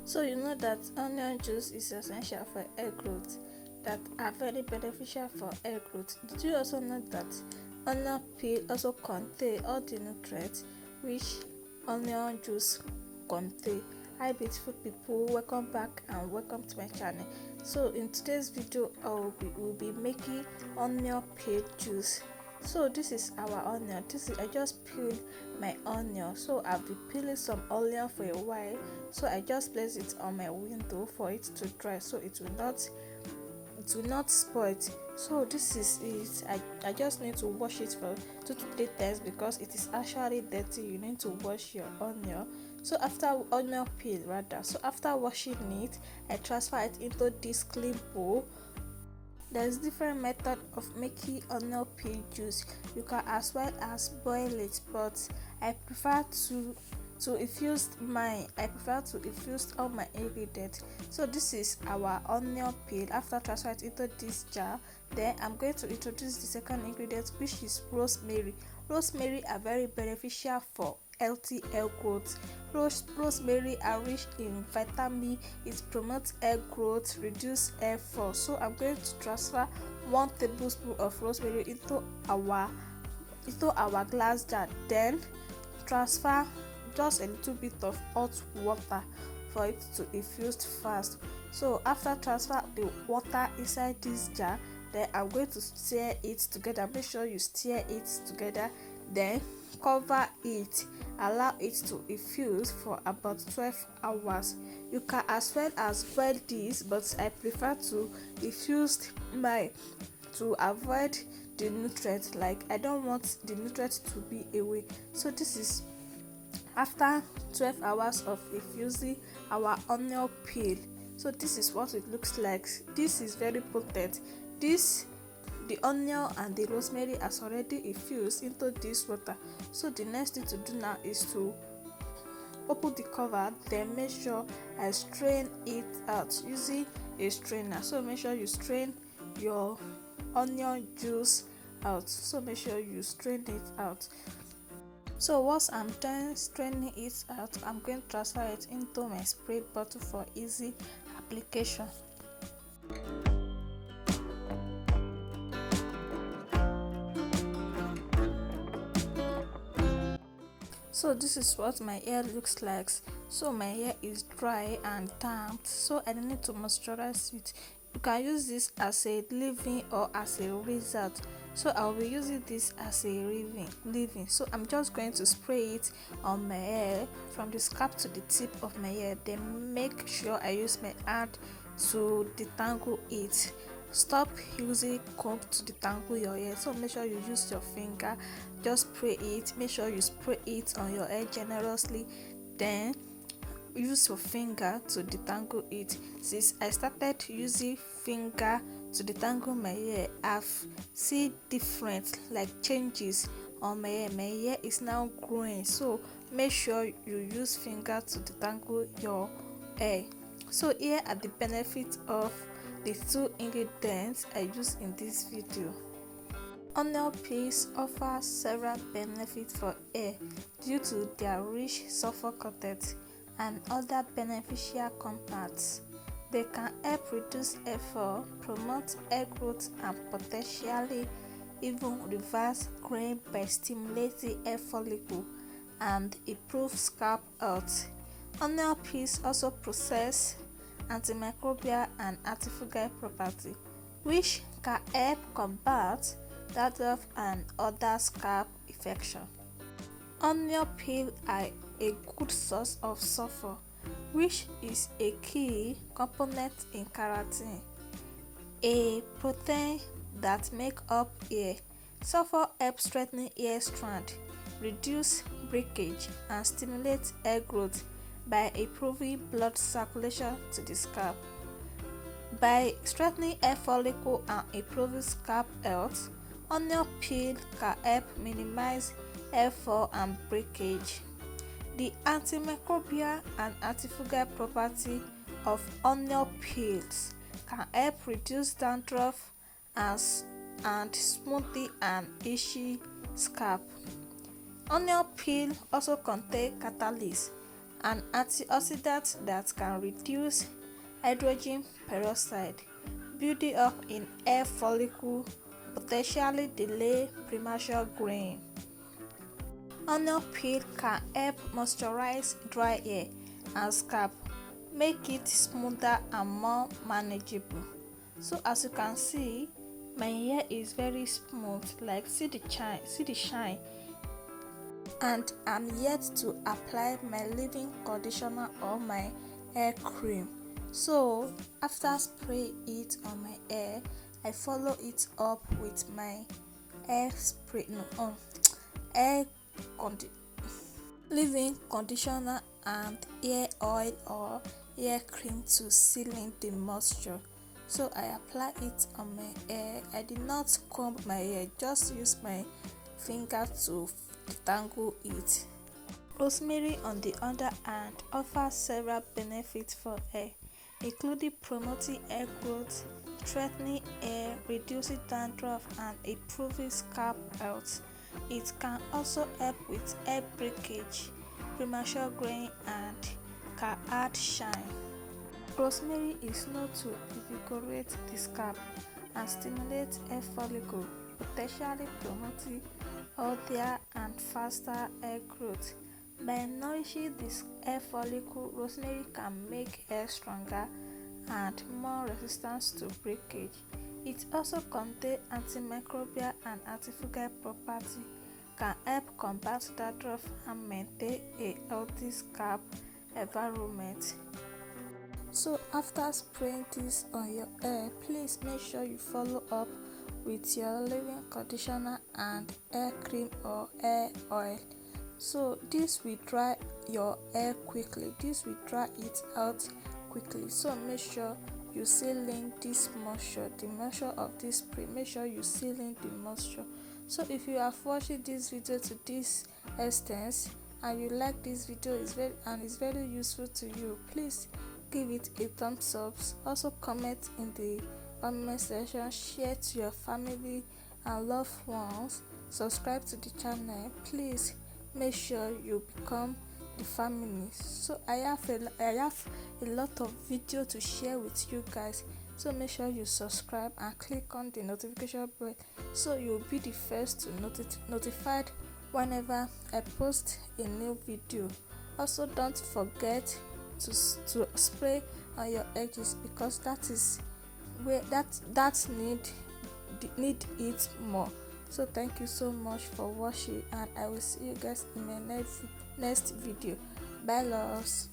So you know that onion juice is essential for hair growth that are very beneficial for hair growth. Did you also know that onion peel also contain all the nutrients which onion juice contain? Hi beautiful people, welcome back and welcome to my channel. So in today's video will be making onion peel juice. So this is our onion. I just peeled my onion. So I'll be peeling some onion for a while. So I just place it on my window for it to dry so it will not spoil. So this is it. I just need to wash it for 2 to 3 times because it is actually dirty. You need to wash your onion. So after onion peel rather, so after washing it, I transfer it into this clean bowl. There's different method of making onion peel juice. You can as well as boil it, but I prefer to infuse all my ingredients. So this is our onion peel. After transfer it into this jar, then I'm going to introduce the second ingredient, which is rosemary. Rosemary are very beneficial for healthy hair growth. Rosemary are rich in vitamin. It promotes hair growth, reduce hair fall. So I'm going to transfer 1 tablespoon of rosemary into our glass jar. Then transfer just a little bit of hot water for it to infuse fast. So after transfer the water inside this jar, then I'm going to stir it together. Make sure you stir it together, then cover it, allow it to infuse for about 12 hours. You can as well as boil this, but I prefer to infuse mine to avoid the nutrients. Like I don't want the nutrients to be away. So this is after 12 hours of infusing our onion peel. So this is what it looks like. This is very potent. The onion and the rosemary has already infused into this water. So the next thing to do now is to open the cover, then make sure I strain it out using a strainer. So make sure you strain your onion juice out. So make sure you strain it out. So once I'm done straining it out, I'm going to transfer it into my spray bottle for easy application. So this is what my hair looks like. So my hair is dry and damp, so I need to moisturize it. You can use this as a leave-in or as a result. So I'll be using this as a leave-in. So I'm just going to spray it on my hair from the scalp to the tip of my hair. Then make sure I use my hand to detangle it. Stop using comb to detangle your hair. So make sure you use your finger. Just spray it. Make sure you spray it on your hair generously. Then use your finger to detangle it. Since I started using finger to detangle my hair, I've seen different changes on my hair. My hair is now growing. So make sure you use finger to detangle your hair. So here are the benefits of the 2 ingredients I use in this video. Onion peels offer several benefits for hair due to their rich sulfur content and other beneficial compounds. They can help reduce hair fall, promote hair growth, and potentially even reverse graying by stimulating hair follicle and improve scalp health. Onion peels also possess antimicrobial and antifungal property, which can help combat dandruff and other scalp infection. Onion peel are a good source of sulfur, which is a key component in keratin, a protein that make up hair. Sulfur helps strengthen hair strand, reduce breakage, and stimulate hair growth by improving blood circulation to the scalp. By strengthening hair follicle and improving scalp health, onion peel can help minimize hair fall and breakage. The antimicrobial and antifungal property of onion peels can help reduce dandruff and smoothie and itchy scalp. Onion peel also contain catalyst an antioxidant that can reduce hydrogen peroxide building up in hair follicle, potentially delay premature graying. Onion peel can help moisturize dry hair and scalp, make it smoother and more manageable. So as you can see, my hair is very smooth, like see the shine, and I'm yet to apply my leave-in conditioner or my hair cream. So after spray it on my hair, I follow it up with my hair spray hair leave-in conditioner and hair oil or hair cream to seal in the moisture. So I apply it on my hair. I did not comb my hair, just use my finger to detangle it. Rosemary, on the other hand, offers several benefits for hair, including promoting hair growth, strengthening hair, reducing dandruff, and improving scalp health. It can also help with hair breakage, premature graying, and can add shine. Rosemary is known to invigorate the scalp and stimulate hair follicle, potentially promoting healthier and faster hair growth. By nourishing this hair follicle, rosemary can make hair stronger and more resistant to breakage. It also contains antimicrobial and antifungal property, can help combat dandruff and maintain a healthy scalp environment. So after spraying this on your hair, please make sure you follow up with your leave-in conditioner and hair cream or hair oil. So this will dry your hair quickly, this will dry it out quickly. So make sure you seal in this moisture, the moisture of this spray. Make sure you seal in the moisture. So if you are watching this video to this extent and you like this video is very useful to you, please give it a thumbs up. Also comment in the comment section, share to your family and loved ones, subscribe to the channel. Please make sure you become the family. So I have a lot of video to share with you guys, so make sure you subscribe and click on the notification bell so you'll be the first to notified whenever I post a new video. Also don't forget to spray on your edges, because that is where that need it more. So thank you so much for watching, and I will see you guys in my next video. Bye loves.